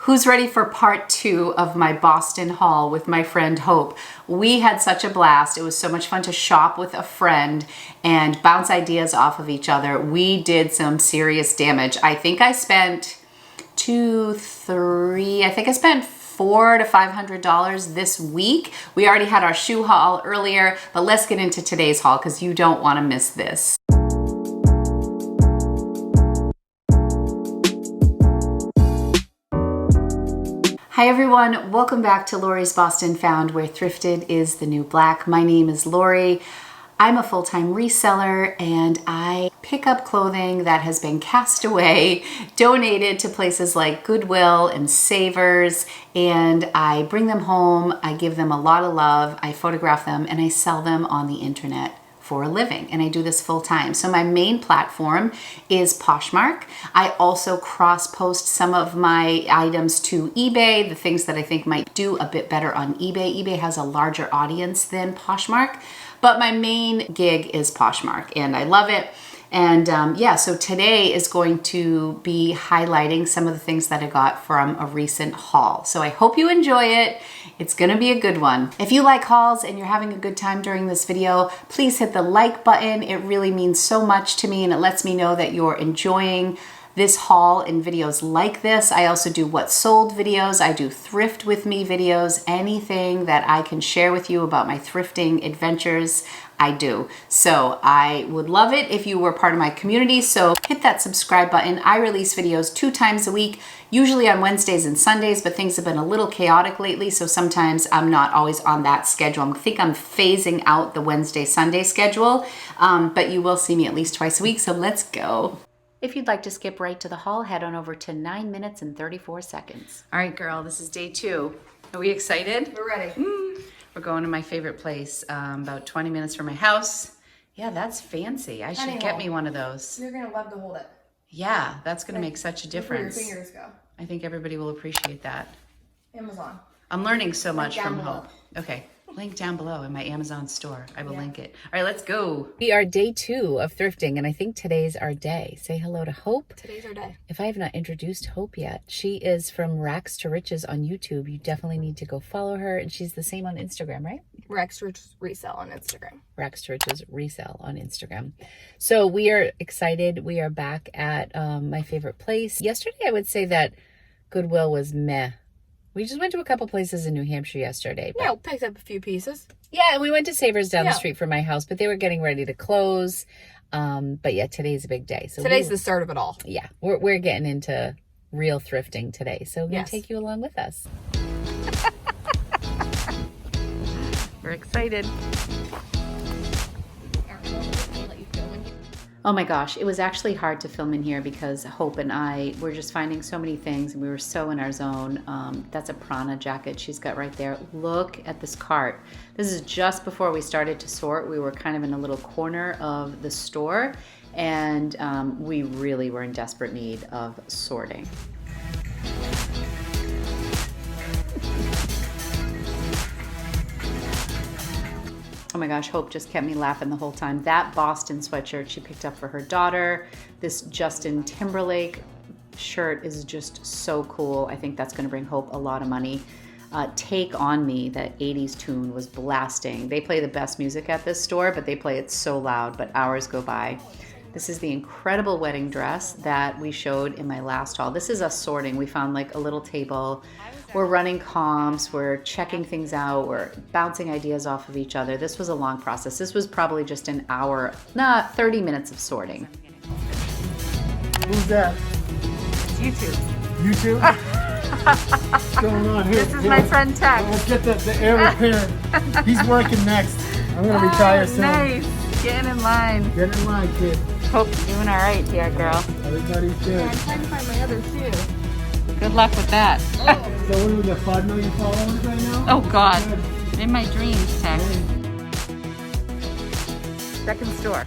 Who's ready for part 2 of my Boston haul with my friend Hope? We had such a blast. It was so much fun to shop with a friend and bounce ideas off of each other. We did some serious damage. I think I spent $400 to $500 this week. We already had our shoe haul earlier, but let's get into today's haul because you don't want to miss this. Hi everyone, welcome back to Lori's Boston Found, where thrifted is the new black. My name is Lori. I'm a full-time reseller and I pick up clothing that has been cast away, donated to places like Goodwill and Savers, and I bring them home, I give them a lot of love, I photograph them, and I sell them on the internet for a living, and I do this full time. So my main platform is Poshmark. I also cross-post some of my items to eBay, the things that I think might do a bit better on eBay. eBay has a larger audience than Poshmark, but my main gig is Poshmark, and I love it. And yeah, so today is going to be highlighting some of the things that I got from a recent haul. So I hope you enjoy it. It's gonna be a good one. If you like hauls and you're having a good time during this video, please hit the like button. It really means so much to me and it lets me know that you're enjoying this haul and videos like this. I also do what sold videos. I do thrift with me videos. Anything that I can share with you about my thrifting adventures, I do. So I would love it if you were part of my community. So hit that subscribe button. I release videos 2 times a week, usually on Wednesdays and Sundays, but things have been a little chaotic lately. So sometimes I'm not always on that schedule. I think I'm phasing out the Wednesday-Sunday schedule, but you will see me at least twice a week. So let's go. If you'd like to skip right to the haul, head on over to 9 minutes and 34 seconds. All right, girl, this is day 2. Are we excited? We're ready. We're going to my favorite place, about 20 minutes from my house. Yeah, that's fancy. I should get me one of those. You're gonna love to hold it. Yeah, that's gonna make such a difference. Where your fingers go. I think everybody will appreciate that. Amazon. I'm learning so much from below. Hope. Okay. Link down below in my Amazon store. I will link it. All right, let's go. We are day 2 of thrifting, and I think today's our day. Say hello to Hope. Today's our day. If I have not introduced Hope yet, she is from Rags to Riches on YouTube. You definitely need to go follow her, and she's the same on Instagram, right? Rags to Riches Resell on Instagram. Rags to Riches Resell on Instagram. So we are excited. We are back at my favorite place. Yesterday, I would say that Goodwill was meh. We just went to a couple places in New Hampshire yesterday. Yeah, we picked up a few pieces. Yeah, and we went to Savers down the street from my house, but they were getting ready to close. But yeah, today's a big day. So today's the start of it all. Yeah, we're getting into real thrifting today. So we're going to take you along with us. We're excited. Oh my gosh, it was actually hard to film in here because Hope and I were just finding so many things and we were so in our zone. That's a Prana jacket she's got right there. Look at this cart. This is just before we started to sort. We were kind of in a little corner of the store and we really were in desperate need of sorting. Oh my gosh, Hope just kept me laughing the whole time. That Boston sweatshirt she picked up for her daughter. This Justin Timberlake shirt is just so cool. I think that's gonna bring Hope a lot of money. Take On Me, that 80s tune was blasting. They play the best music at this store, but they play it so loud, but hours go by. This is the incredible wedding dress that we showed in my last haul. This is us sorting. We found like a little table. We're running comps, we're checking things out, we're bouncing ideas off of each other. This was a long process. This was probably just an hour, 30 minutes of sorting. Who's that? YouTube. YouTube? What's going on here? This is my friend Tex. Let's get the air repair. He's working next. I'm going to retire soon. Nice. Getting in line. Get in line, kid. Hope you're doing all right, dear girl. Everybody's good. I'm trying to find my other shoe. Good luck with that. So what do we got, 5 million followers right now? Oh God, in my dreams, Tex. Second store.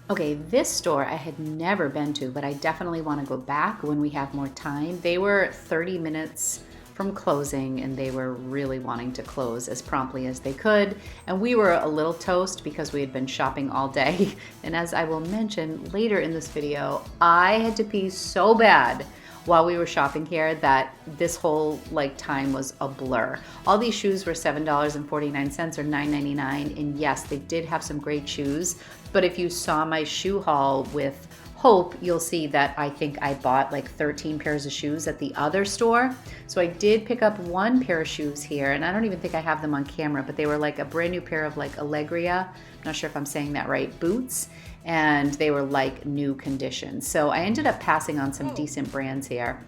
Okay, this store I had never been to, but I definitely want to go back when we have more time. They were 30 minutes from closing and they were really wanting to close as promptly as they could. And we were a little toast because we had been shopping all day. And as I will mention later in this video, I had to pee so bad while we were shopping here that this whole like time was a blur. All these shoes were $7.49 or $9.99, and yes, they did have some great shoes, but if you saw my shoe haul with Hope, you'll see that I think I bought like 13 pairs of shoes at the other store. So I did pick up one pair of shoes here, and I don't even think I have them on camera, but they were like a brand new pair of like Allegria, I'm not sure if I'm saying that right, boots, and they were like new condition. So I ended up passing on some decent brands here.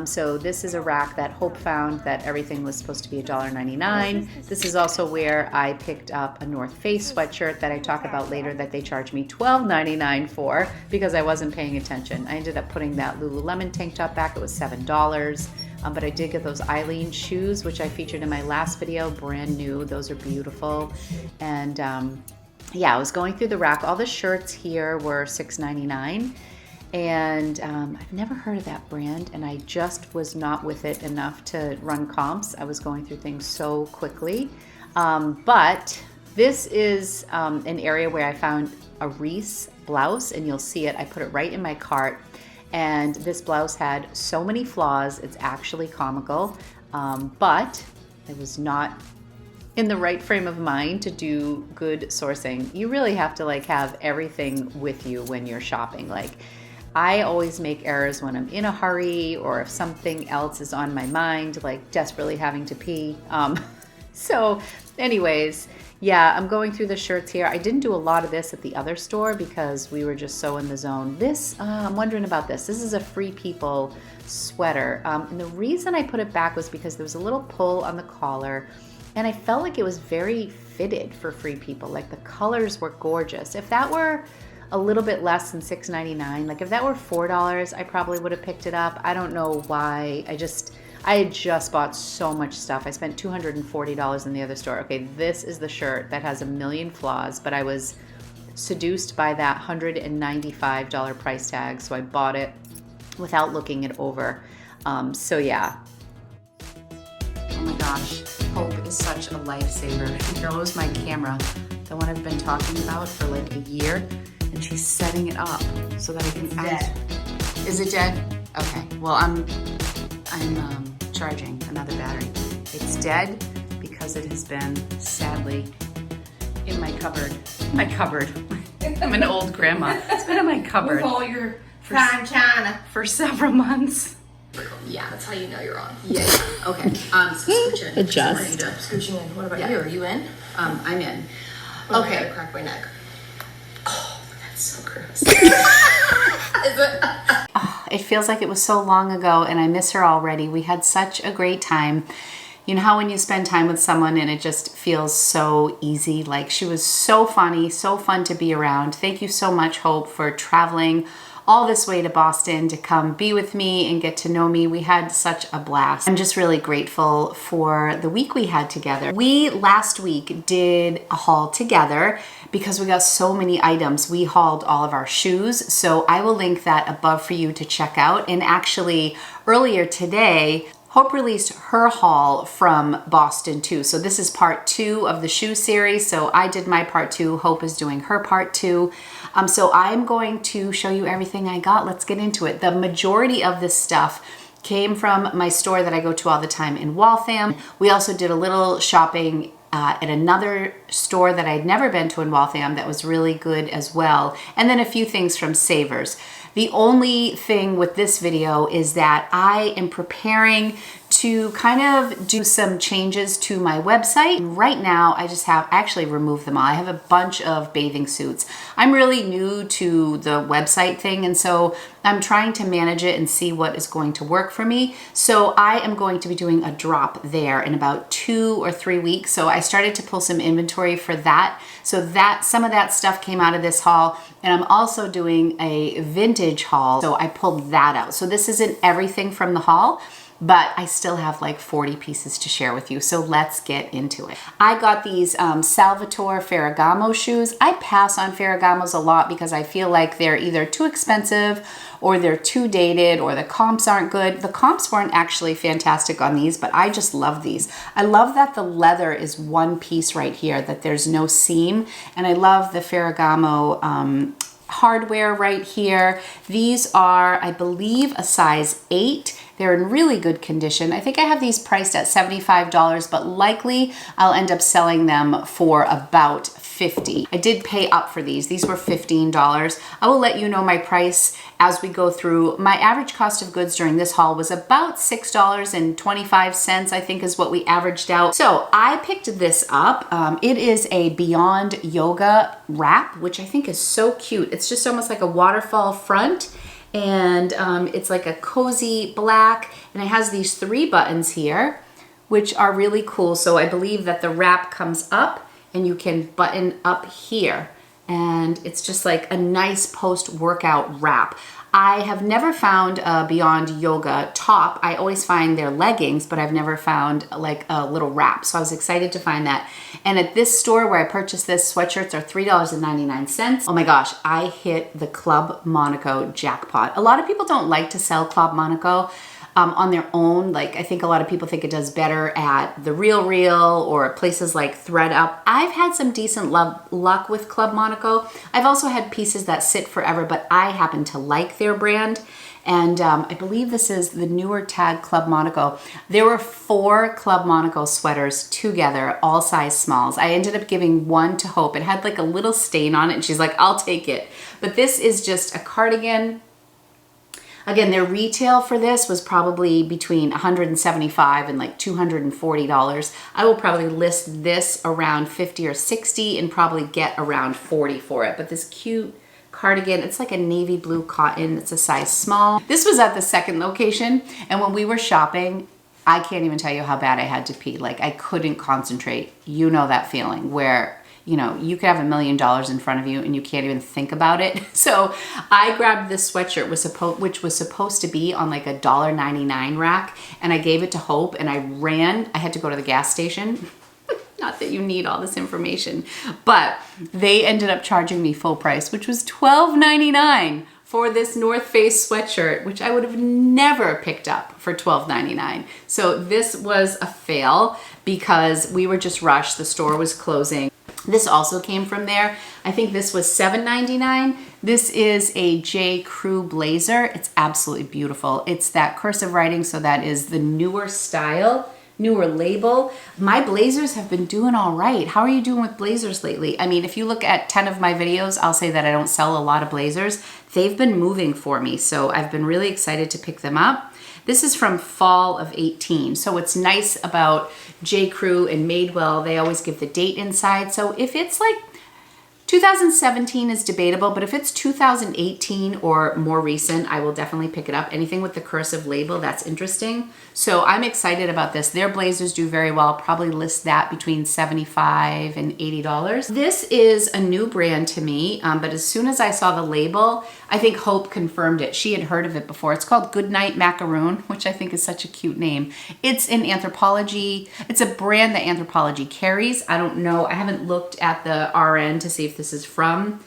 So this is a rack that Hope found that everything was supposed to be $1.99. This is also where I picked up a North Face sweatshirt that I talk about later that they charged me $12.99 for because I wasn't paying attention. I ended up putting that Lululemon tank top back. It was $7. But I did get those Eileen shoes, which I featured in my last video, brand new. Those are beautiful. And yeah, I was going through the rack. All the shirts here were $6.99. And I've never heard of that brand, and I just was not with it enough to run comps. I was going through things so quickly. But this is an area where I found a Reese blouse, and you'll see it. I put it right in my cart, and this blouse had so many flaws. It's actually comical, but I was not in the right frame of mind to do good sourcing. You really have to like have everything with you when you're shopping. Like, I always make errors when I'm in a hurry or if something else is on my mind, like desperately having to pee. So anyways, yeah, I'm going through the shirts here. I didn't do a lot of this at the other store because we were just so in the zone. This, I'm wondering about this. This is a Free People sweater. And the reason I put it back was because there was a little pull on the collar, and I felt like it was very fitted for Free People. Like the colors were gorgeous. If that were a little bit less than $6.99. Like if that were $4, I probably would have picked it up. I don't know why. I had just bought so much stuff. I spent $240 in the other store. Okay, this is the shirt that has a million flaws, but I was seduced by that $195 price tag, so I bought it without looking it over. So yeah. Oh my gosh, Hope is such a lifesaver. She knows my camera, the one I've been talking about for like a year, and she's setting it up so that I can add. Is it dead? Okay. Well, I'm charging another battery. It's dead because it has been sadly in my cupboard. My cupboard. I'm an old grandma. It's been in my cupboard. With all your fine china for several months. Yeah, that's how you know you're on. Yeah. Okay. So scooch in. Adjust. Scooching in. What about you? Are you in? I'm in. Okay. I crack my neck. Oh, that's so gross. Is it? Oh, it feels like it was so long ago, and I miss her already. We had such a great time. You know how when you spend time with someone and it just feels so easy? Like, she was so funny, so fun to be around. Thank you so much, Hope, for traveling all this way to Boston to come be with me and get to know me. We had such a blast. I'm just really grateful for the week we had together. We last week did a haul together because we got so many items. We hauled all of our shoes, so I will link that above for you to check out. And actually, earlier today, Hope released her haul from Boston too. So this is part 2 of the shoe series. So I did my part 2, Hope is doing her part 2. So I'm going to show you everything I got. Let's get into it. The majority of this stuff came from my store that I go to all the time in Waltham. We also did a little shopping at another store that I'd never been to in Waltham that was really good as well. And then a few things from Savers. The only thing with this video is that I am preparing to kind of do some changes to my website. Right now, I actually removed them all. I have a bunch of bathing suits. I'm really new to the website thing, and so I'm trying to manage it and see what is going to work for me. So I am going to be doing a drop there in about 2 or 3 weeks. So I started to pull some inventory for that. So that some of that stuff came out of this haul, and I'm also doing a vintage haul. So I pulled that out. So this isn't everything from the haul, but I still have like 40 pieces to share with you. So let's get into it. I got these Salvatore Ferragamo shoes. I pass on Ferragamos a lot because I feel like they're either too expensive or they're too dated or the comps aren't good. The comps weren't actually fantastic on these, but I just love these. I love that the leather is one piece right here, that there's no seam. And I love the Ferragamo hardware right here. These are, I believe, a size 8. They're in really good condition. I think I have these priced at $75, but likely I'll end up selling them for about $50. I did pay up for these. These were $15. I will let you know my price as we go through. My average cost of goods during this haul was about $6.25, I think is what we averaged out. So I picked this up. It is a Beyond Yoga wrap, which I think is so cute. It's just almost like a waterfall front. And it's like a cozy black, and it has these 3 buttons here, which are really cool. So I believe that the wrap comes up and you can button up here, and it's just like a nice post-workout wrap. I have never found a Beyond Yoga top. I always find their leggings, but I've never found like a little wrap. So I was excited to find that. And at this store where I purchased this, sweatshirts are $3.99. Oh my gosh, I hit the Club Monaco jackpot. A lot of people don't like to sell Club Monaco on their own. Like, I think a lot of people think it does better at The RealReal or places like ThredUp. I've had some decent luck with Club Monaco. I've also had pieces that sit forever, but I happen to like their brand. And I believe this is the newer tag Club Monaco. There were 4 Club Monaco sweaters together, all size smalls. I ended up giving one to Hope. It had like a little stain on it, and she's like, I'll take it. But this is just a cardigan. Again, their retail for this was probably between $175 and like $240. I will probably list this around $50 or $60 and probably get around $40 for it. But this cute cardigan, it's like a navy blue cotton. It's a size small. This was at the second location, and when we were shopping, I can't even tell you how bad I had to pee. Like, I couldn't concentrate. You know that feeling where, you know, you could have $1 million in front of you and you can't even think about it. So I grabbed this sweatshirt, which was supposed to be on like a $1.99 rack, and I gave it to Hope, and I ran. I had to go to the gas station. Not that you need all this information, but they ended up charging me full price, which was $12.99 for this North Face sweatshirt, which I would have never picked up for $12.99. So this was a fail because we were just rushed. The store was closing. This also came from there. I think this was $7.99. This is a J. Crew blazer. It's absolutely beautiful. It's that cursive writing, so that is the newer style, newer label. My blazers have been doing all right. How are you doing with blazers lately? I mean, if you look at 10 of my videos, I'll say that I don't sell a lot of blazers. They've been moving for me, so I've been really excited to pick them up. This is from fall of 18. So what's nice about J. Crew and Madewell, they always give the date inside. So if it's like 2017 is debatable, but if it's 2018 or more recent, I will definitely pick it up. Anything with the cursive label, that's interesting. So I'm excited about this. Their blazers do very well. Probably list that between $75 and $80. This is a new brand to me, but as soon as I saw the label, I think Hope confirmed it. She had heard of it before. It's called Goodnight Macaroon, which I think is such a cute name. It's in Anthropologie. It's a brand that Anthropologie carries. I don't know. I haven't looked at the RN to see if this is from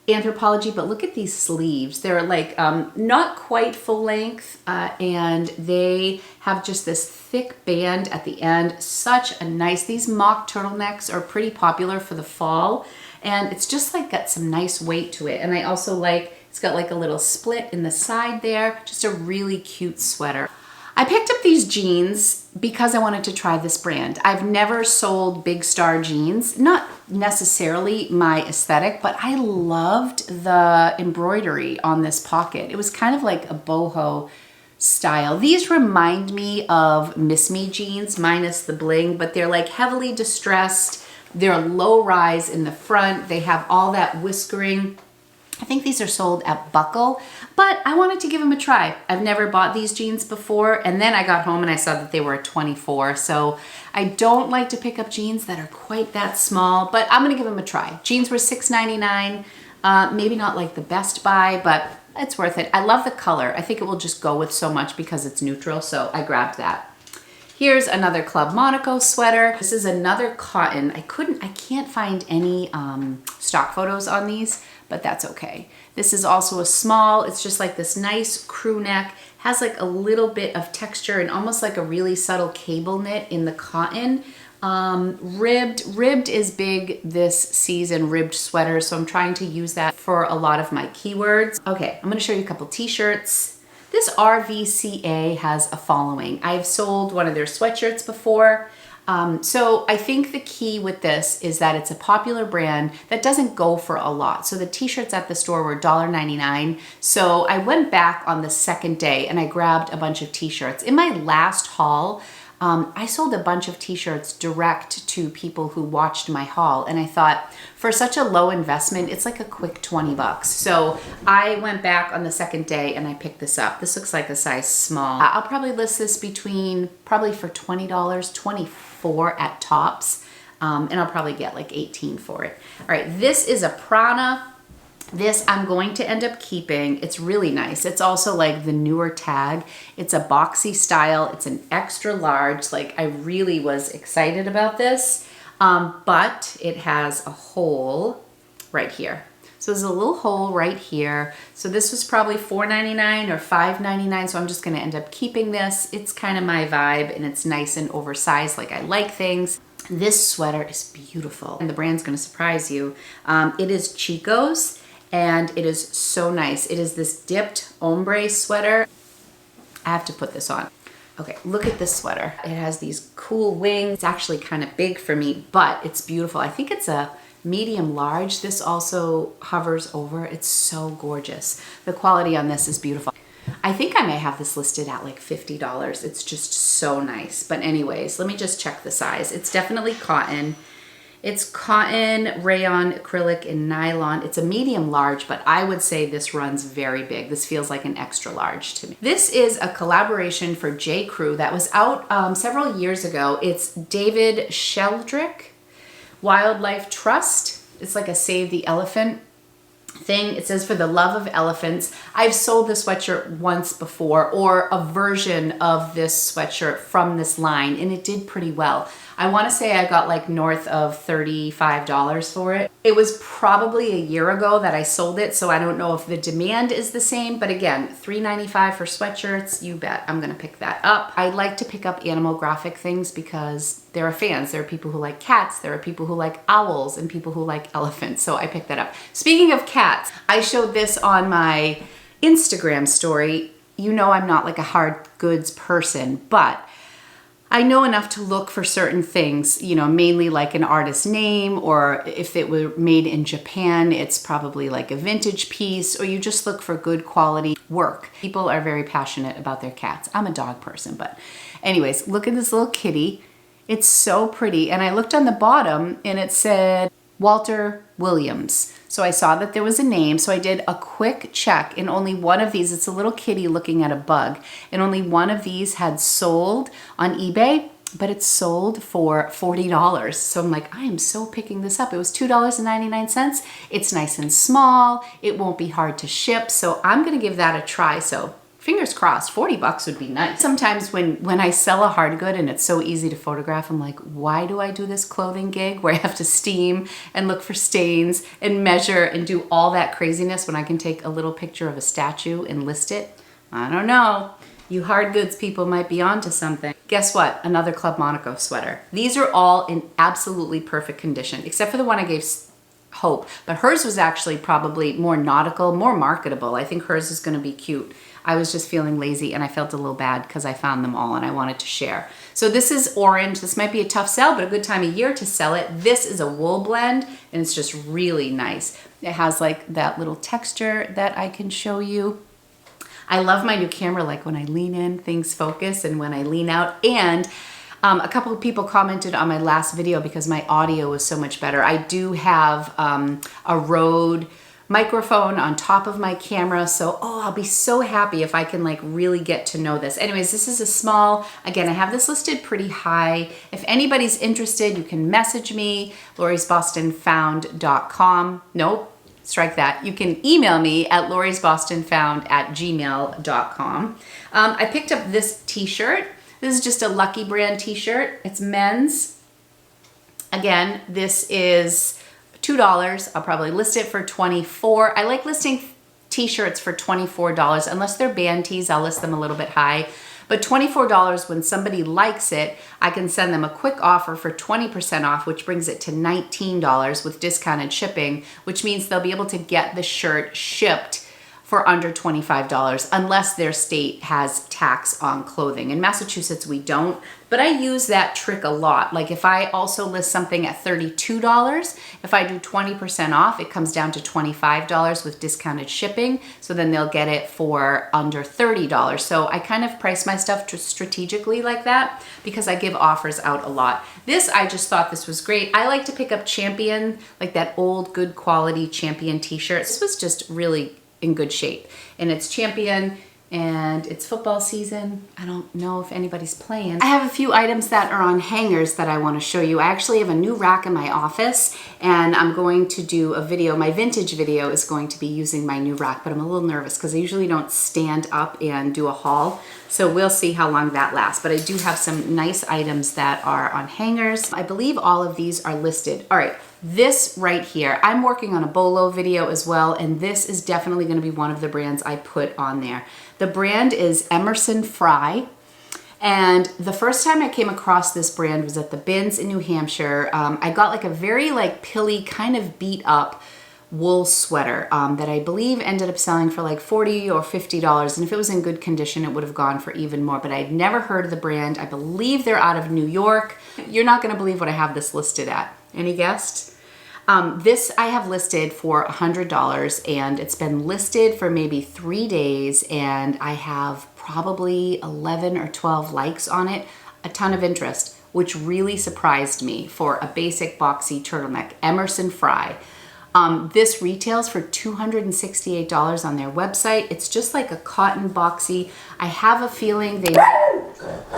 Anthropologie, but look at these sleeves. They're like not quite full length, and they have just this thick band at the end. Such a nice, these mock turtlenecks are pretty popular for the fall, and it's just like got some nice weight to it. And I also like, it's got like a little split in the side there, just a really cute sweater. I picked up these jeans because I wanted to try this brand. I've never sold Big Star jeans, not necessarily my aesthetic, but I loved the embroidery on this pocket. It was kind of like a boho style. These remind me of Miss Me jeans minus the bling, but they're like heavily distressed. They're low rise in the front. They have all that whiskering. I think these are sold at Buckle, but I wanted to give them a try. I've never bought these jeans before, and then I got home and I saw that they were a 24, so I don't like to pick up jeans that are quite that small, but I'm gonna give them a try. Jeans were $6.99, maybe not like the best buy, but it's worth it. I love the color. I think it will just go with so much because it's neutral, so I grabbed that. Here's another Club Monaco sweater. This is another cotton. I can't find any stock photos on these, but that's okay. This is also a small. It's just like this nice crew neck. Has like a little bit of texture and almost like a really subtle cable knit in the cotton. Ribbed is big this season, ribbed sweaters. So I'm trying to use that for a lot of my keywords. Okay, I'm gonna show you a couple t-shirts. This RVCA has a following. I've sold one of their sweatshirts before. So I think the key with this is that it's a popular brand that doesn't go for a lot. So the t-shirts at the store were $1.99. So I went back on the second day and I grabbed a bunch of t-shirts. In my last haul, I sold a bunch of t-shirts direct to people who watched my haul. And I thought for such a low investment, it's like a quick 20 bucks. So I went back on the second day and I picked this up. This looks like a size small. I'll probably list this probably for $20, 24 at tops. And I'll probably get like 18 for it. All right, this is a Prana. This I'm going to end up keeping. It's really nice. It's also like the newer tag. It's a boxy style. It's an extra large. Like I really was excited about this, but it has a hole right here. So there's a little hole right here. So this was probably $4.99 or $5.99. So I'm just gonna end up keeping this. It's kind of my vibe and it's nice and oversized. Like I like things. This sweater is beautiful and the brand's gonna surprise you. It is Chico's. And it is so nice. It is this dipped ombre sweater. I have to put this on. Okay, look at this sweater. It has these cool wings. It's actually kind of big for me, but it's beautiful. I think it's a medium large. This also hovers over. It's so gorgeous. The quality on this is beautiful. I think I may have this listed at like $50. It's just so nice. But anyways, let me just check the size. It's definitely cotton. It's cotton, rayon, acrylic, and nylon. It's a medium large, but I would say this runs very big. This feels like an extra large to me. This is a collaboration for J. Crew that was out several years ago. It's David Sheldrick, Wildlife Trust. It's like a Save the Elephant thing. It says for the love of elephants. I've sold this sweatshirt once before, or a version of this sweatshirt from this line, and it did pretty well. I want to say I got like north of $35 for it. It was probably a year ago that I sold it, so I don't know if the demand is the same, but again, $3.95 for sweatshirts, you bet I'm gonna pick that up. I like to pick up animal graphic things because there are fans. There are people who like cats, there are people who like owls, and people who like elephants, so I picked that up. Speaking of cats, I showed this on my Instagram story. You know I'm not like a hard goods person, but I know enough to look for certain things, you know, mainly like an artist's name, or if it were made in Japan, it's probably like a vintage piece, or you just look for good quality work. People are very passionate about their cats. I'm a dog person, but anyways, look at this little kitty. It's so pretty. And I looked on the bottom and it said Walter Williams. So I saw that there was a name, so I did a quick check, and only one of these, it's a little kitty looking at a bug, and only one of these had sold on eBay, but it's sold for $40. So I'm like, I am so picking this up. It was $2.99. It's nice and small. It won't be hard to ship, so I'm gonna give that a try. So fingers crossed, 40 bucks would be nice. Sometimes when I sell a hard good and it's so easy to photograph, I'm like, why do I do this clothing gig where I have to steam and look for stains and measure and do all that craziness when I can take a little picture of a statue and list it? I don't know. You hard goods people might be onto something. Guess what? Another Club Monaco sweater. These are all in absolutely perfect condition, except for the one I gave Hope, but hers was actually probably more nautical, more marketable. I think hers is gonna be cute. I was just feeling lazy and I felt a little bad because I found them all and I wanted to share. So this is orange. This might be a tough sell, but a good time of year to sell it. This is a wool blend and it's just really nice. It has like that little texture that I can show you. I love my new camera, like when I lean in, things focus, and when I lean out. And a couple of people commented on my last video because my audio was so much better. I do have a Rode microphone on top of my camera, so I'll be so happy if I can like really get to know this. Anyways, this is a small. Again, I have this listed pretty high. If anybody's interested, you can message me, lorisbostonfound.com. Nope, strike that. You can email me at lorisbostonfound@gmail.com. I picked up this t-shirt. This is just a Lucky Brand t-shirt. It's men's. Again, this is $2. I'll probably list it for $24. I like listing t-shirts for $24. Unless they're band tees, I'll list them a little bit high. But $24, when somebody likes it, I can send them a quick offer for 20% off, which brings it to $19 with discounted shipping, which means they'll be able to get the shirt shipped for under $25 unless their state has tax on clothing. In Massachusetts, we don't, but I use that trick a lot. Like if I also list something at $32, if I do 20% off, it comes down to $25 with discounted shipping. So then they'll get it for under $30. So I kind of price my stuff strategically like that because I give offers out a lot. This, I just thought this was great. I like to pick up Champion, like that old good quality Champion t-shirt. This was just really in good shape, and it's Champion, and it's football season. I don't know if anybody's playing. I have a few items that are on hangers that I want to show you. I actually have a new rack in my office, and I'm going to do a video. My vintage video is going to be using my new rack, but I'm a little nervous because I usually don't stand up and do a haul. So we'll see how long that lasts. But I do have some nice items that are on hangers. I believe all of these are listed. All right. This right here, I'm working on a bolo video as well, and this is definitely going to be one of the brands I put on there. The brand is Emerson Fry, and the first time I came across this brand was at the Bins in New Hampshire. I got like a very like pilly, kind of beat up wool sweater that I believe ended up selling for like $40 or $50, and if it was in good condition, it would have gone for even more, but I'd never heard of the brand. I believe they're out of New York. You're not going to believe what I have this listed at. Any guessed? This I have listed for $100, and it's been listed for maybe 3 days, and I have probably 11 or 12 likes on it, a ton of interest, which really surprised me for a basic boxy turtleneck. Emerson Fry. This retails for $268 on their website. It's just like a cotton boxy. I have a feeling they...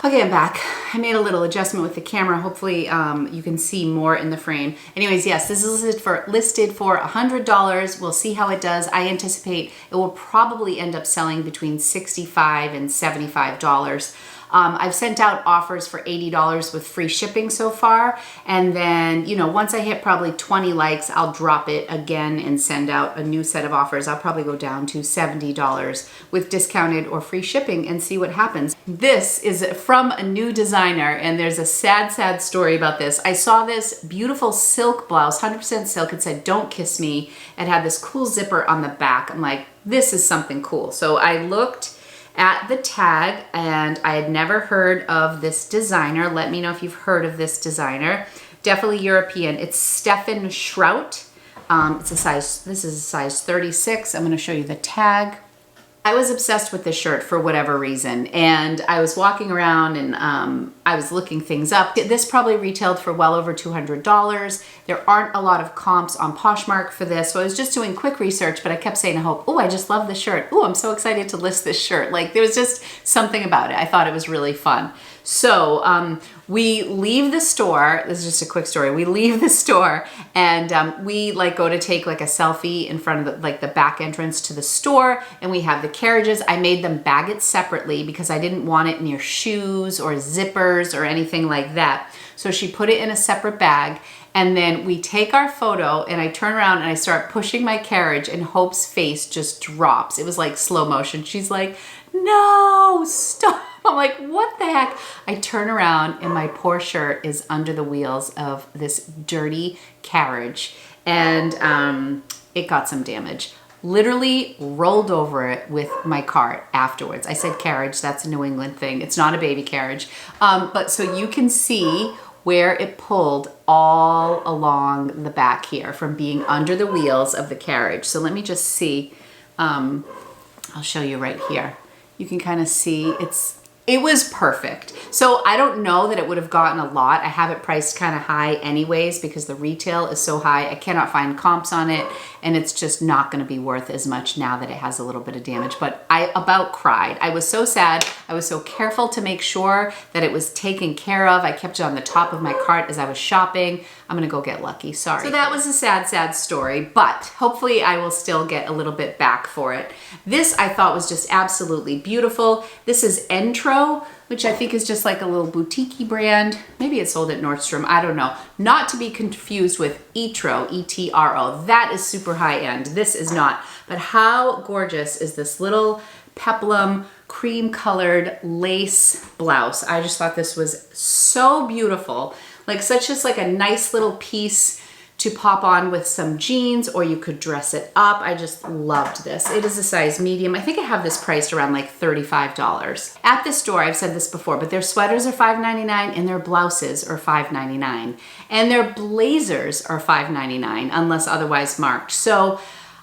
Okay, I'm back. I made a little adjustment with the camera. Hopefully you can see more in the frame. Anyways, yes, this is listed for $100. We'll see how it does. I anticipate it will probably end up selling between $65 and $75. I've sent out offers for $80 with free shipping so far. And then, you know, once I hit probably 20 likes, I'll drop it again and send out a new set of offers. I'll probably go down to $70 with discounted or free shipping and see what happens. This is from a new designer, and there's a sad, sad story about this. I saw this beautiful silk blouse, 100% silk. It said, "Don't kiss me." It had this cool zipper on the back. I'm like, this is something cool. So I looked at the tag, and I had never heard of this designer. Let me know if you've heard of this designer. Definitely European. It's Stefan Schrout. It's a size, this is a size 36. I'm going to show you the tag. I was obsessed with this shirt for whatever reason, and I was walking around and I was looking things up. This probably retailed for well over $200. There aren't a lot of comps on Poshmark for this, so I was just doing quick research, but I kept saying to Hope, oh, I just love this shirt. Oh, I'm so excited to list this shirt. Like, there was just something about it. I thought it was really fun. So we leave the store. This is just a quick story. We leave the store, and we like go to take like a selfie in front of the back entrance to the store, and we have the carriages. I made them bag it separately because I didn't want it near shoes or zippers or anything like that. So she put it in a separate bag, and then we take our photo, and I turn around and I start pushing my carriage, and Hope's face just drops. It was like slow motion. She's like, no, stop. I'm like, what the heck? I turn around, and my poor shirt is under the wheels of this dirty carriage, and it got some damage. Literally rolled over it with my cart afterwards. I said carriage, that's a New England thing. It's not a baby carriage. But so you can see where it pulled all along the back here from being under the wheels of the carriage. So let me just see. I'll show you right here. You can kind of see it was perfect. So I don't know that it would have gotten a lot. I have it priced kind of high anyways because the retail is so high. I cannot find comps on it, and it's just not going to be worth as much now that it has a little bit of damage. But I about cried. I was so sad. I was so careful to make sure that it was taken care of. I kept it on the top of my cart as I was shopping. I'm going to go get lucky. Sorry. So that was a sad, sad story, but hopefully I will still get a little bit back for it. This I thought was just absolutely beautiful. This is Entro, which I think is just like a little boutique-y brand. Maybe it's sold at Nordstrom. I don't know. Not to be confused with Etro, E-T-R-O. That is super high-end. This is not. But how gorgeous is this little peplum cream colored lace blouse. I just thought this was so beautiful. Like such just like a nice little piece to pop on with some jeans, or you could dress it up. I just loved this. It is a size medium. I think I have this priced around like $35. At this store, I've said this before, but their sweaters are $5.99 and their blouses are $5.99 and their blazers are $5.99 unless otherwise marked. So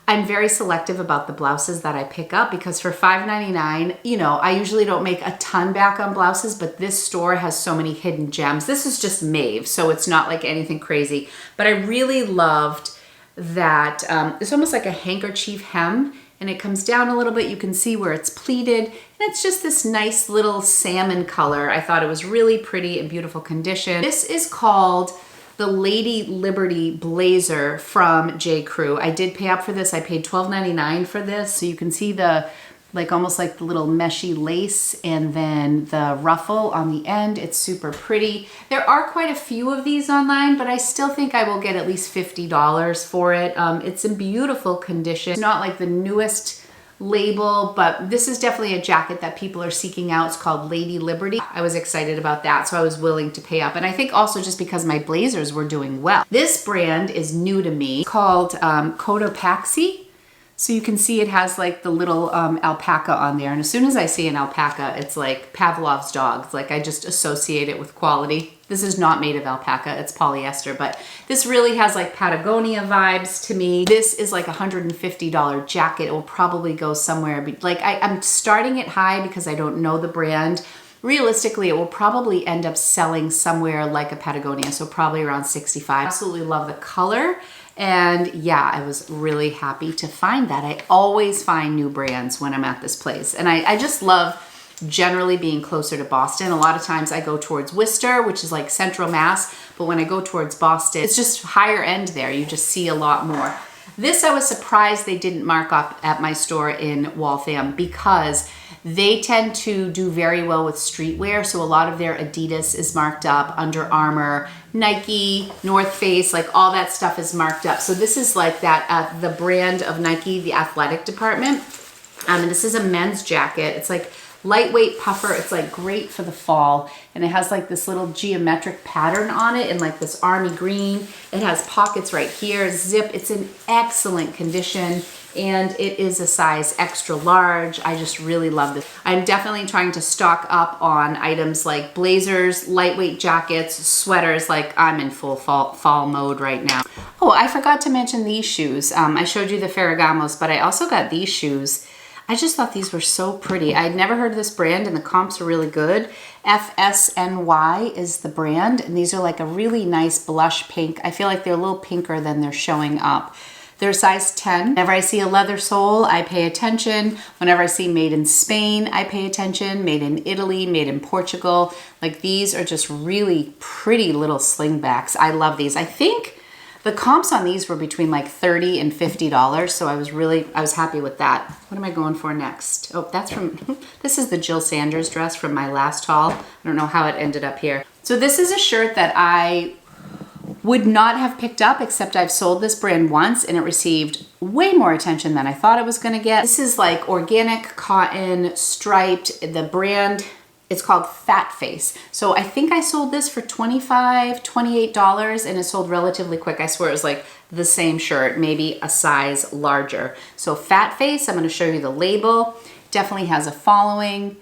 I'm very selective about the blouses that I pick up because for $5.99, you know, I usually don't make a ton back on blouses, but this store has so many hidden gems. This is just Maeve, so it's not like anything crazy, but I really loved that it's almost like a handkerchief hem and it comes down a little bit. You can see where it's pleated and it's just this nice little salmon color. I thought it was really pretty and beautiful condition. This is called the Lady Liberty blazer from J. Crew. I did pay up for this. I paid $12.99 for this. So you can see the, like almost like the little meshy lace and then the ruffle on the end. It's super pretty. There are quite a few of these online, but I still think I will get at least $50 for it. It's in beautiful condition. It's not like the newest label, but this is definitely a jacket that people are seeking out. It's called Lady Liberty. I was excited about that, so I was willing to pay up. And I think also just because my blazers were doing well. This brand is new to me, called Cotopaxi. So you can see it has like the little alpaca on there. And as soon as I see an alpaca, it's like Pavlov's dog. It's like I just associate it with quality. This is not made of alpaca, it's polyester, but this really has like Patagonia vibes to me. This is like a $150 jacket. It will probably go somewhere, like I'm starting it high because I don't know the brand. Realistically, it will probably end up selling somewhere like a Patagonia, so probably around $65. Absolutely love the color. And yeah, I was really happy to find that. I always find new brands when I'm at this place. And I just love generally being closer to Boston. A lot of times I go towards Worcester, which is like Central Mass, but when I go towards Boston, it's just higher end there. You just see a lot more. This I was surprised they didn't mark up at my store in Waltham because they tend to do very well with streetwear. So a lot of their Adidas is marked up, Under Armour, Nike, North Face, like all that stuff is marked up. So this is like that, the brand of Nike, the athletic department. And this is a men's jacket. It's like lightweight puffer. It's like great for the fall. And it has like this little geometric pattern on it in like this army green. It has pockets right here, zip. It's in excellent condition. And it is a size extra large. I just really love this. I'm definitely trying to stock up on items like blazers, lightweight jackets, sweaters. Like I'm in full fall mode right now. Oh, I forgot to mention these shoes. I showed you the Ferragamos, but I also got these shoes. I just thought these were so pretty. I had never heard of this brand and the comps are really good. FSNY is the brand, and these are like a really nice blush pink. I feel like they're a little pinker than they're showing up. They're size 10. Whenever I see a leather sole, I pay attention. Whenever I see made in Spain, I pay attention. Made in Italy, made in Portugal. Like these are just really pretty little slingbacks. I love these. I think the comps on these were between like $30 and $50, so I was happy with that. What am I going for next? Oh, that's from, this is the Jill Sanders dress from my last haul. I don't know how it ended up here. So this is a shirt that I would not have picked up, except I've sold this brand once and it received way more attention than I thought it was gonna get. This is like organic cotton, striped. The brand, it's called Fat Face. So I think I sold this for $25, $28 and it sold relatively quick. I swear it was like the same shirt, maybe a size larger. So Fat Face, I'm gonna show you the label. Definitely has a following.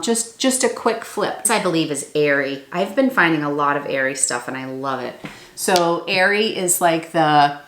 Just a quick flip. This I believe is Aerie. I've been finding a lot of Aerie stuff and I love it. So Aerie is like the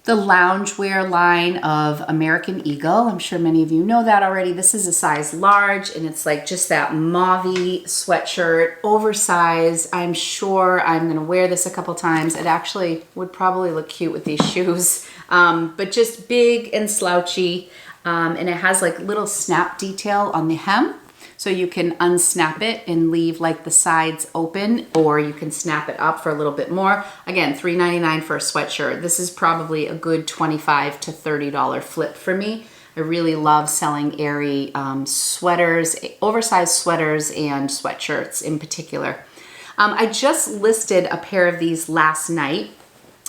loungewear line of American Eagle. I'm sure many of you know that already. This is a size large and it's like just that mauve-y sweatshirt, oversized. I'm sure I'm gonna wear this a couple times. It actually would probably look cute with these shoes, but just big and slouchy. And it has like little snap detail on the hem. So you can unsnap it and leave like the sides open, or you can snap it up for a little bit more. Again, $3.99 for a sweatshirt. This is probably a good $25 to $30 flip for me. I really love selling Aerie sweaters, oversized sweaters and sweatshirts in particular. I just listed a pair of these last night,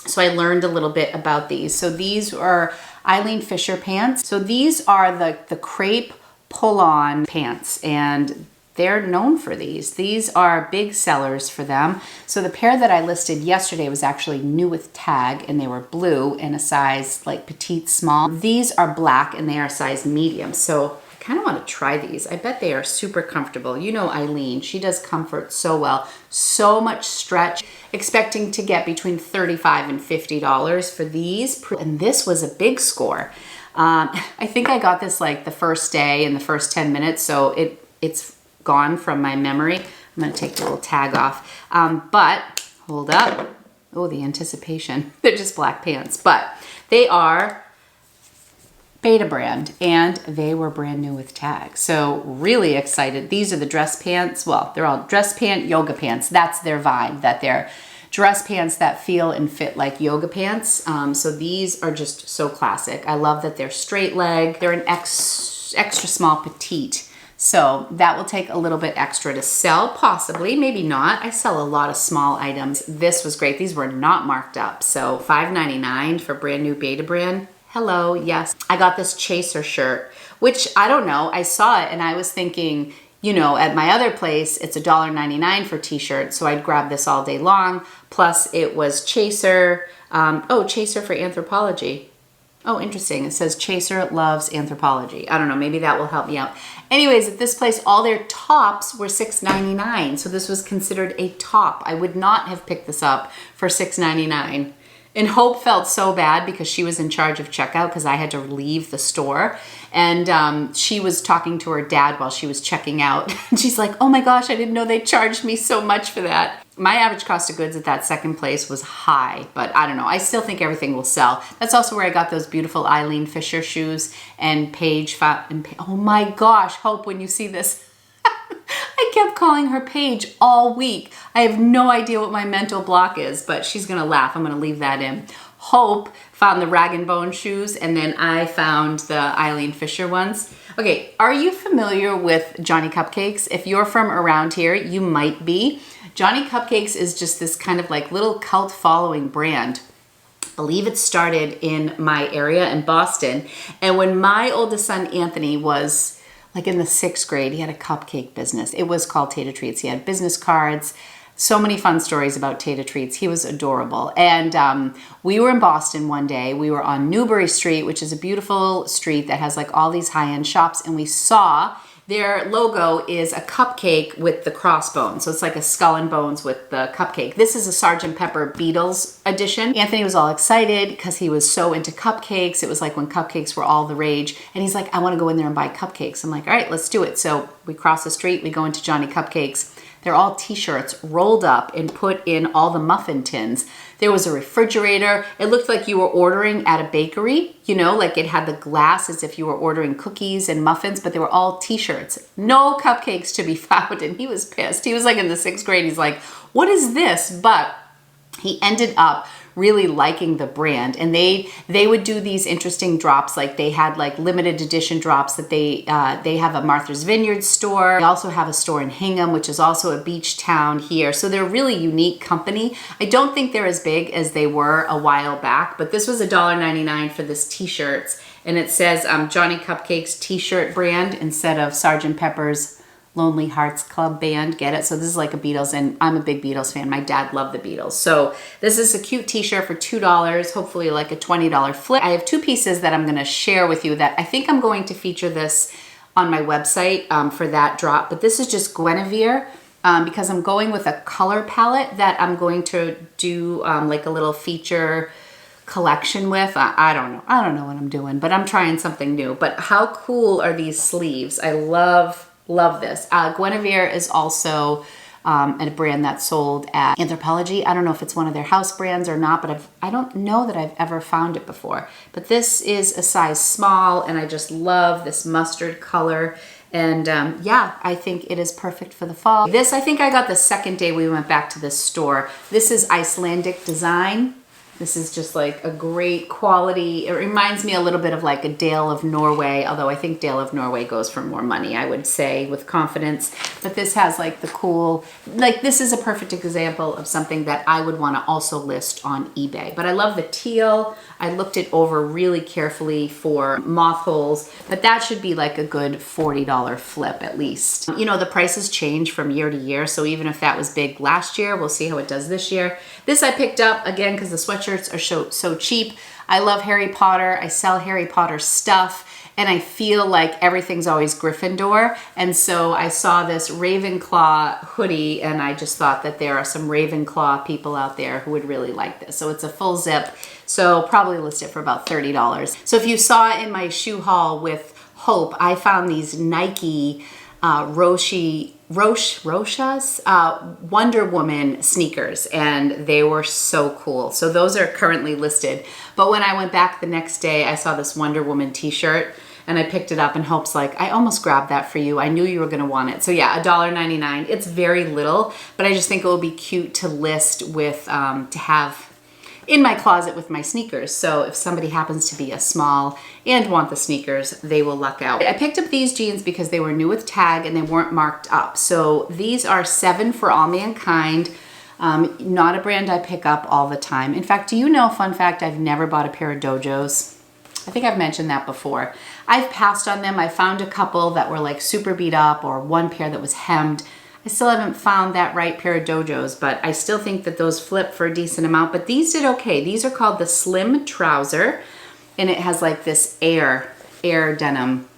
so I learned a little bit about these. So these are Eileen Fisher pants. So these are the crepe pull-on pants, and they're known for these. These are big sellers for them. So the pair that I listed yesterday was actually new with tag, and they were blue in a size like petite small. These are black and they are size medium. So I kind of want to try these. I bet they are super comfortable. You know Eileen, she does comfort so well. So much stretch. Expecting to get between $35 and $50 for these. And this was a big score. I think I got this like the first day in the first 10 minutes. So it's gone from my memory. I'm going to take the little tag off. But hold up. Oh, the anticipation. They're just black pants, but they are Beta brand, and they were brand new with tag. So really excited. These are the dress pants. Well, they're all dress pant, yoga pants. That's their vibe, that they're dress pants that feel and fit like yoga pants. So these are just so classic. I love that they're straight leg. They're an extra small petite. So that will take a little bit extra to sell, possibly, maybe not. I sell a lot of small items. This was great. These were not marked up. So $5.99 for brand new Beta brand. Hello, yes. I got this chaser shirt, which I don't know. I saw it and I was thinking, you know, at my other place, it's $1.99 for t-shirts. So I'd grab this all day long. Plus it was chaser. Chaser for Anthropologie. Oh, interesting. It says Chaser loves Anthropologie. I don't know. Maybe that will help me out. Anyways, at this place, all their tops were $6.99. So this was considered a top. I would not have picked this up for $6.99. And Hope felt so bad because she was in charge of checkout because I had to leave the store. And she was talking to her dad while she was checking out. And she's like, oh my gosh, I didn't know they charged me so much for that. My average cost of goods at that second place was high, but I don't know. I still think everything will sell. That's also where I got those beautiful Eileen Fisher shoes and Paige. Oh my gosh, Hope, when you see this. I kept calling her Paige all week. I have no idea what my mental block is, but she's gonna laugh. I'm gonna leave that in. Hope found the Rag and Bone shoes, and then I found the Eileen Fisher ones. Okay, are you familiar with Johnny Cupcakes? If you're from around here, you might be. Johnny Cupcakes is just this kind of like little cult following brand. I believe it started in my area in Boston. And when my oldest son, Anthony, was like in the 6th grade, he had a cupcake business. It was called Tater Treats. He had business cards. So many fun stories about Tater Treats. He was adorable. And we were in Boston one day. We were on Newbury Street, which is a beautiful street that has like all these high-end shops. And we saw their logo is a cupcake with the crossbones. So it's like a skull and bones with the cupcake. This is a Sgt. Pepper Beatles edition. Anthony was all excited because he was so into cupcakes. It was like when cupcakes were all the rage. And he's like, I want to go in there and buy cupcakes. I'm like, all right, let's do it. So we cross the street, we go into Johnny Cupcakes. They're all t-shirts rolled up and put in all the muffin tins. There was a refrigerator. It looked like you were ordering at a bakery, you know, like it had the glass as if you were ordering cookies and muffins, but they were all t-shirts. No cupcakes to be found, and he was pissed. He was like in the 6th grade. He's like, what is this? But he ended up really liking the brand, and they would do these interesting drops. Like they had like limited edition drops that they have a Martha's Vineyard store. They also have a store in Hingham, which is also a beach town here. So they're a really unique company. I don't think they're as big as they were a while back, but this was $1.99 for this t-shirts, and it says Johnny Cupcakes t-shirt brand instead of Sgt. Pepper's Lonely Hearts Club Band. Get it? So this is like a Beatles, and I'm a big Beatles fan. My dad loved the Beatles. So this is a cute t-shirt for $2, hopefully like a $20 flip. I have 2 pieces that I'm going to share with you that I think I'm going to feature this on my website for that drop. But this is just Guinevere because I'm going with a color palette that I'm going to do like a little feature collection with. I don't know. I don't know what I'm doing, but I'm trying something new. But how cool are these sleeves? I love this. Guinevere is also a brand that's sold at Anthropologie. I don't know if it's one of their house brands or not, but I don't know that I've ever found it before. But this is a size small, and I just love this mustard color. And yeah, I think it is perfect for the fall. This, I think I got the second day we went back to this store. This is Icelandic design. This is just like a great quality. It reminds me a little bit of like a Dale of Norway, although I think Dale of Norway goes for more money, I would say, with confidence. But this has like the cool, like this is a perfect example of something that I would want to also list on eBay. But I love the teal. I looked it over really carefully for moth holes, but that should be like a good $40 flip at least. You know, the prices change from year to year, so even if that was big last year, we'll see how it does this year. This I picked up, again, because the sweatshirts are so cheap. I love Harry Potter. I sell Harry Potter stuff. And I feel like everything's always Gryffindor. And so I saw this Ravenclaw hoodie and I just thought that there are some Ravenclaw people out there who would really like this. So it's a full zip. So probably list it for about $30. So if you saw in my shoe haul with Hope, I found these Nike Roshas Wonder Woman sneakers, and they were so cool. So those are currently listed. But when I went back the next day, I saw this Wonder Woman t-shirt and I picked it up, and Hope's like, I almost grabbed that for you. I knew you were gonna want it. So yeah, $1.99. It's very little, but I just think it will be cute to list with, to have in my closet with my sneakers. So if somebody happens to be a small and want the sneakers, they will luck out. I picked up these jeans because they were new with tag and they weren't marked up. So these are 7 for All Mankind. Not a brand I pick up all the time. In fact, do you know, fun fact, I've never bought a pair of Dojos. I think I've mentioned that before. I've passed on them. I found a couple that were like super beat up, or one pair that was hemmed. I still haven't found that right pair of Dojos, but I still think that those flip for a decent amount. But these did okay. These are called the Slim Trouser, and it has like this air denim.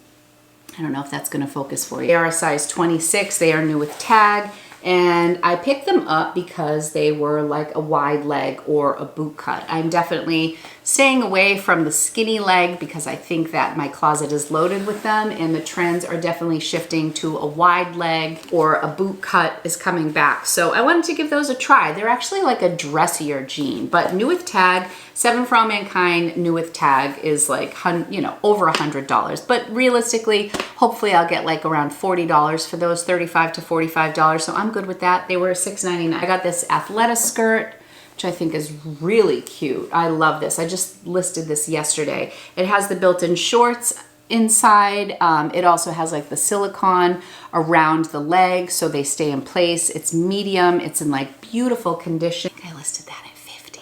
I don't know if that's gonna focus for you. They are a size 26. They are new with tag. And I picked them up because they were like a wide leg or a boot cut. I'm definitely staying away from the skinny leg because I think that my closet is loaded with them, and the trends are definitely shifting to a wide leg or a boot cut is coming back. So I wanted to give those a try. They're actually like a dressier jean, but new with tag. 7 for All Mankind, new with tag is like, you know, over $100. But realistically, hopefully I'll get like around $40 for those, $35 to $45. So I'm good with that. They were $6.99. I got this Athleta skirt, which I think is really cute. I love this. I just listed this yesterday. It has the built-in shorts inside. It also has like the silicone around the leg so they stay in place. It's medium. It's in like beautiful condition. I listed that at $50.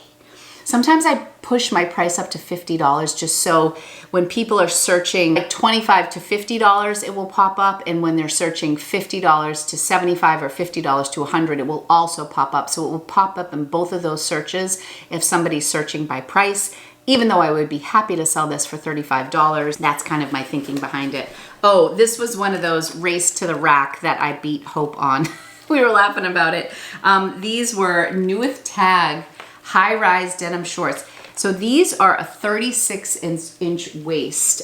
Sometimes I push my price up to $50 just so when people are searching like $25 to $50, it will pop up. And when they're searching $50 to $75 or $50 to $100, it will also pop up. So it will pop up in both of those searches if somebody's searching by price. Even though I would be happy to sell this for $35, that's kind of my thinking behind it. Oh, this was one of those race to the rack that I beat Hope on. We were laughing about it. These were new with tag high-rise denim shorts. So these are a 36-inch waist.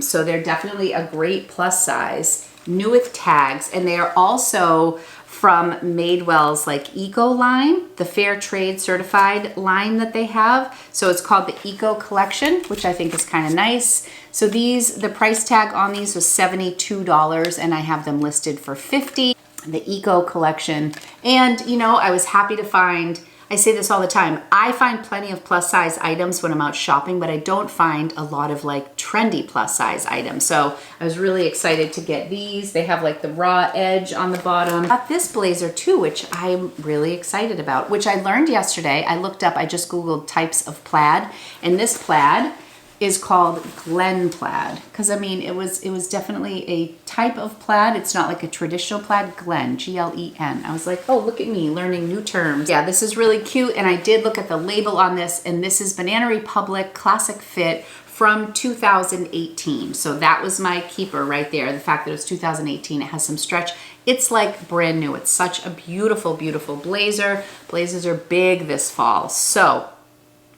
So they're definitely a great plus size, new with tags, and they are also from Madewell's like Eco line, the Fair Trade certified line that they have. So it's called the Eco Collection, which I think is kind of nice. So these, the price tag on these was $72 and I have them listed for $50, the Eco Collection. And you know, I was happy to find, I say this all the time, I find plenty of plus size items when I'm out shopping, but I don't find a lot of like trendy plus size items. So I was really excited to get these. They have like the raw edge on the bottom. I got this blazer too, which I'm really excited about, which I learned yesterday. I looked up, I just Googled types of plaid, and this plaid is called Glen plaid. Because I mean, it was definitely a type of plaid. It's not like a traditional plaid. Glen, G-L-E-N. I was like, oh, look at me learning new terms. Yeah, this is really cute. And I did look at the label on this, and this is Banana Republic Classic Fit from 2018. So that was my keeper right there. The fact that it was 2018, it has some stretch. It's like brand new. It's such a beautiful, beautiful blazer. Blazers are big this fall. So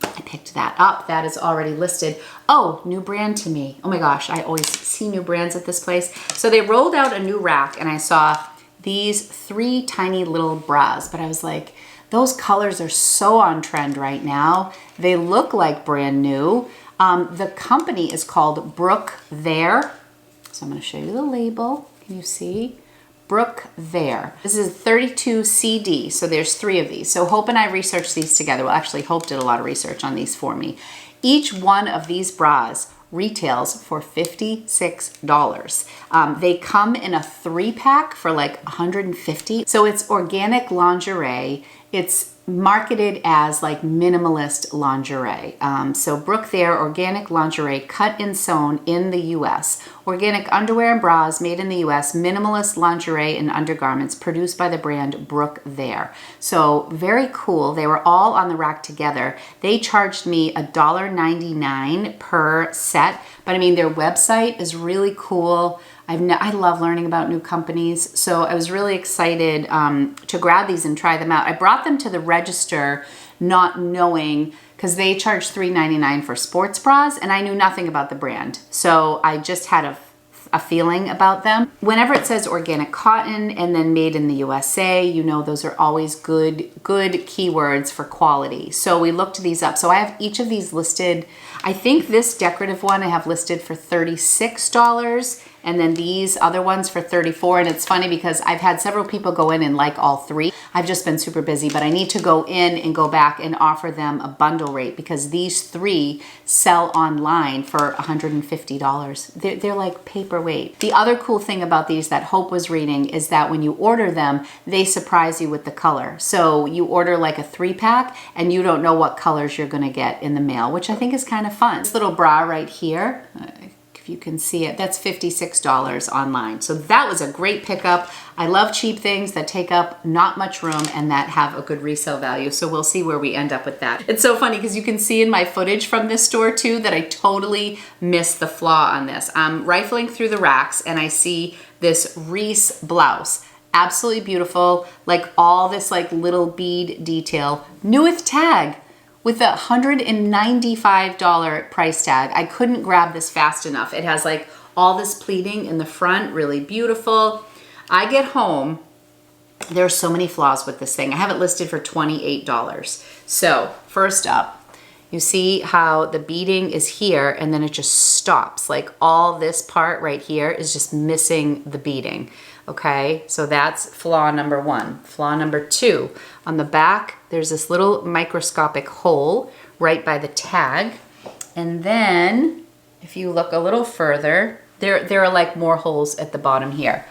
I picked that up. That is already listed. Oh, new brand to me. Oh my gosh, I always see new brands at this place. So they rolled out a new rack and I saw these 3 tiny little bras, but I was like, those colors are so on trend right now. They look like brand new. The company is called Brooke There. So I'm gonna show you the label. Can you see? Brooke There. This is 32 CD, so there's 3 of these. So Hope and I researched these together. Well, actually, Hope did a lot of research on these for me. Each one of these bras retails for $56. They come in a 3-pack for like $150. So it's organic lingerie. It's marketed as like minimalist lingerie. So Brooke There, organic lingerie cut and sewn in the US. Organic underwear and bras made in the US. Minimalist lingerie and undergarments produced by the brand Brooke There. So very cool. They were all on the rack together. They charged me $1.99 per set. But I mean, their website is really cool. I love learning about new companies, so I was really excited to grab these and try them out. I brought them to the register not knowing, because they charge $3.99 for sports bras, and I knew nothing about the brand. So I just had a feeling about them. Whenever it says organic cotton and then made in the USA, you know those are always good keywords for quality. So we looked these up. So I have each of these listed. I think this decorative one I have listed for $36, and then these other ones for $34. And it's funny because I've had several people go in and like all 3. I've just been super busy, but I need to go in and go back and offer them a bundle rate because these 3 sell online for $150. They're like paperweight. The other cool thing about these that Hope was reading is that when you order them, they surprise you with the color. So you order like a 3-pack and you don't know what colors you're gonna get in the mail, which I think is kind of fun. This little bra right here, if you can see it, that's $56 online. So that was a great pickup. I love cheap things that take up not much room and that have a good resale value. So we'll see where we end up with that. It's so funny because you can see in my footage from this store too that I totally missed the flaw on this. I'm rifling through the racks and I see this Reese blouse. Absolutely beautiful, like all this like little bead detail, new with tag. With a $195 price tag. I couldn't grab this fast enough. It has like all this pleating in the front, really beautiful. I get home, there's so many flaws with this thing. I have it listed for $28. So first up, you see how the beading is here and then it just stops. Like all this part right here is just missing the beading. Okay, so that's flaw number 1. Flaw number 2, on the back, there's this little microscopic hole right by the tag. And then if you look a little further, there are like more holes at the bottom here.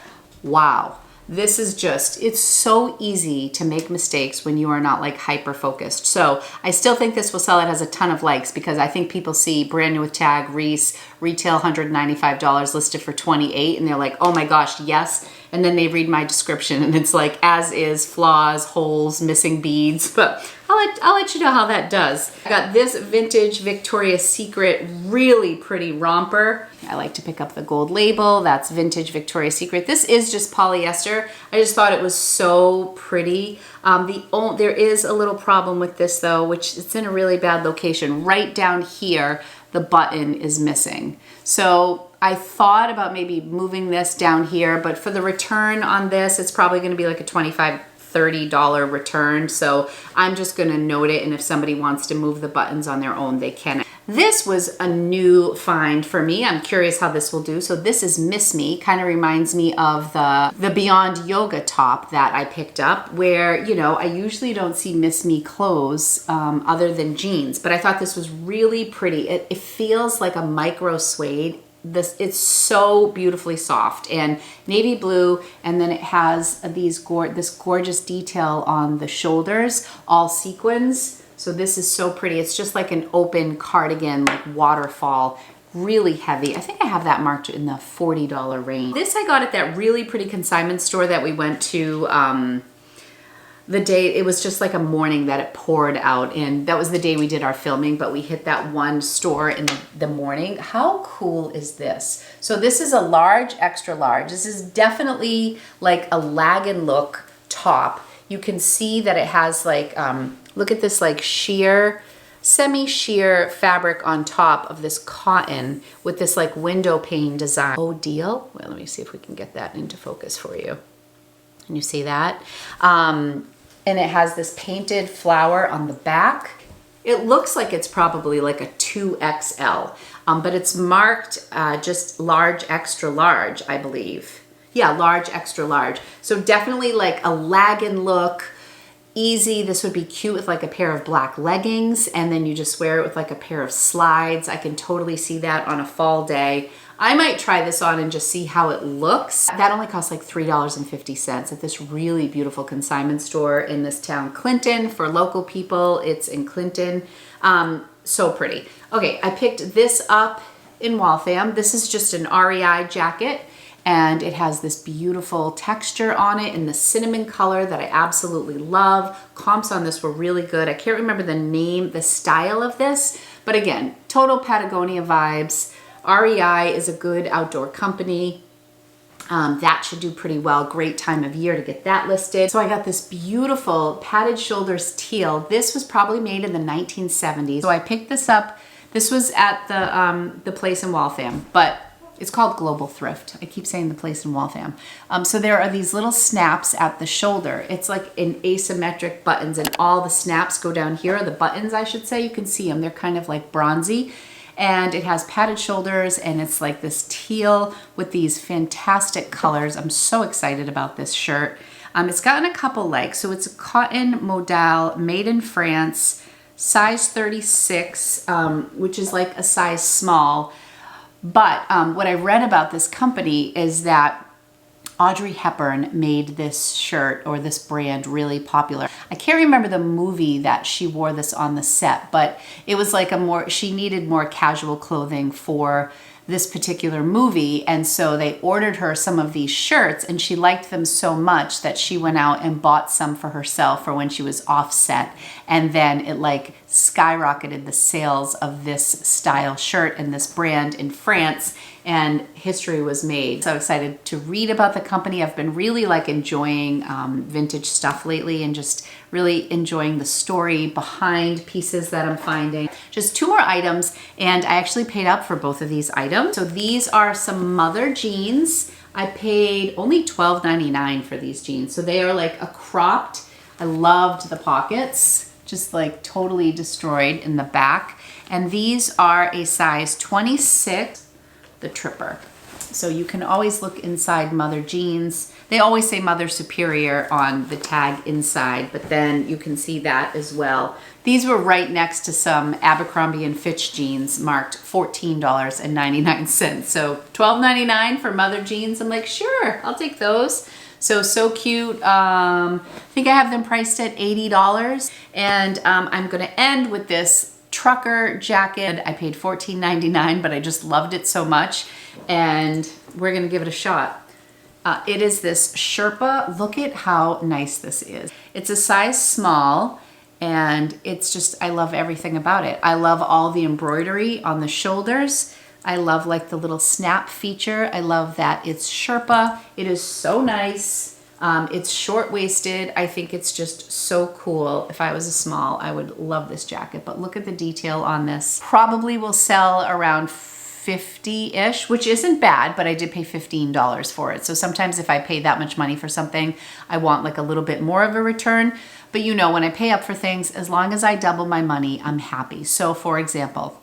Wow. This is just, it's so easy to make mistakes when you are not like hyper focused. So I still think this will sell. It has a ton of likes because I think people see brand new with tag, Reese, retail $195, listed for $28, and they're like, oh my gosh, yes. And then they read my description and it's like as is, flaws, holes, missing beads, but I'll let you know how that does. I got this vintage Victoria's Secret really pretty romper. I like to pick up the gold label. That's vintage Victoria's Secret. This is just polyester. I just thought it was so pretty. There is a little problem with this though, which it's in a really bad location. Right down here, the button is missing. So I thought about maybe moving this down here, but for the return on this, it's probably gonna be like a $25, $30 return. So I'm just gonna note it, and if somebody wants to move the buttons on their own, they can. This was a new find for me. I'm curious how this will do. So this is Miss Me, kind of reminds me of the Beyond Yoga top that I picked up, where, you know, I usually don't see Miss Me clothes other than jeans, but I thought this was really pretty. It feels like a micro suede. It's so beautifully soft and navy blue, and then it has this gorgeous detail on the shoulders, all sequins. So this is so pretty. It's just like an open cardigan, like waterfall, really heavy. I think I have that marked in the $40 range. This I got at that really pretty consignment store that we went to the day, it was just like a morning that it poured out, and that was the day we did our filming, but we hit that one store in the morning. How cool is this? So this is a large, extra large. This is definitely like a lag-in look top. You can see that it has like, look at this like sheer, semi-sheer fabric on top of this cotton with this like window pane design. Oh deal. Well, let me see if we can get that into focus for you. Can you see that? And it has this painted flower on the back. It looks like it's probably like a 2XL, but it's marked just large, extra large, I believe. Yeah, large, extra large. So definitely like a lagging look, easy. This would be cute with like a pair of black leggings, and then you just wear it with like a pair of slides. I can totally see that on a fall day. I might try this on and just see how it looks. That only costs like $3.50 at this really beautiful consignment store in this town, Clinton. For local people, it's in Clinton. So pretty. Okay, I picked this up in Waltham. This is just an REI jacket, and it has this beautiful texture on it in the cinnamon color that I absolutely love. Comps on this were really good. I can't remember the name, the style of this, but again, total Patagonia vibes. REI is a good outdoor company. That should do pretty well. Great time of year to get that listed. So I got this beautiful padded shoulders teal. This was probably made in the 1970s. So I picked this up. This was at the place in Waltham, but it's called Global Thrift. I keep saying the place in Waltham. So there are these little snaps at the shoulder. It's like in asymmetric buttons, and all the snaps go down here, or the buttons, I should say. You can see them. They're kind of like bronzy. And it has padded shoulders, and it's like this teal with these fantastic colors. I'm so excited about this shirt. It's gotten a couple likes. So it's a cotton modal made in France, size 36, which is like a size small. But what I read about this company is that Audrey Hepburn made this shirt, or this brand, really popular. I can't remember the movie that she wore this on the set, but it was like she needed more casual clothing for this particular movie, and so they ordered her some of these shirts, and she liked them so much that she went out and bought some for herself for when she was off set, and then it like skyrocketed the sales of this style shirt and this brand in France, and history was made. So excited to read about the company. I've been really like enjoying vintage stuff lately, and just really enjoying the story behind pieces that I'm finding. Just 2 more items, and I actually paid up for both of these items. So these are some mother jeans. I paid only $12.99 for these jeans. So they are like a cropped. I loved the pockets, just like totally destroyed in the back. And these are a size 26, the tripper. So you can always look inside mother jeans. They always say mother superior on the tag inside, but then you can see that as well. These were right next to some Abercrombie and Fitch jeans marked $14.99. So $12.99 for mother jeans. I'm like, sure, I'll take those. So cute. I think I have them priced at $80. And I'm gonna end with this trucker jacket. I paid $14.99, but I just loved it so much, and we're gonna give it a shot. It is this Sherpa. Look at how nice this is. It's a size small, and it's just, I love everything about it. I love all the embroidery on the shoulders. I love like the little snap feature. I love that it's Sherpa. It is so nice. It's short-waisted. I think it's just so cool. If I was a small, I would love this jacket, but look at the detail on this. Probably will sell around 50-ish, which isn't bad, but I did pay $15 for it. So sometimes if I pay that much money for something, I want like a little bit more of a return. But you know, when I pay up for things, as long as I double my money, I'm happy. So for example,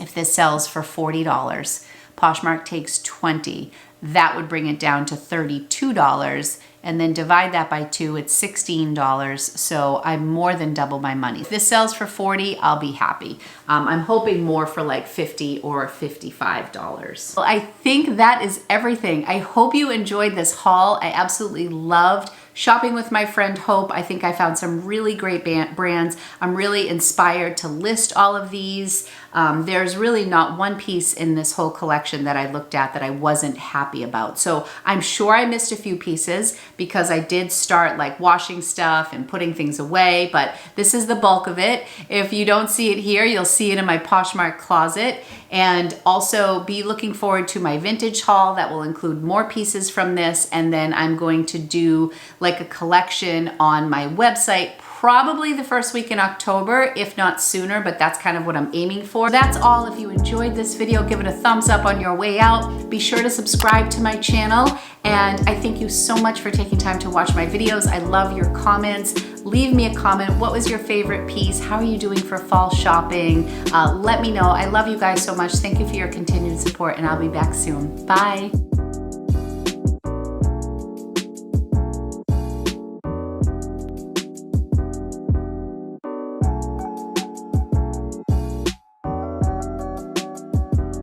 if this sells for $40, Poshmark takes 20, that would bring it down to $32, and then divide that by 2, it's $16. So I more than double my money. If this sells for $40, I'll be happy. I'm hoping more for like $50 or $55. Well, I think that is everything. I hope you enjoyed this haul. I absolutely loved shopping with my friend Hope. I think I found some really great brands. I'm really inspired to list all of these. There's really not one piece in this whole collection that I looked at that I wasn't happy about. So I'm sure I missed a few pieces because I did start like washing stuff and putting things away, but this is the bulk of it. If you don't see it here, you'll see it in my Poshmark closet. And also be looking forward to my vintage haul that will include more pieces from this. And then I'm going to do like a collection on my website, probably the first week in October, if not sooner, but that's kind of what I'm aiming for. That's all. If you enjoyed this video, give it a thumbs up on your way out. Be sure to subscribe to my channel. And I thank you so much for taking time to watch my videos. I love your comments. Leave me a comment. What was your favorite piece? How are you doing for fall shopping? Let me know. I love you guys so much. Thank you for your continued support, and I'll be back soon. Bye.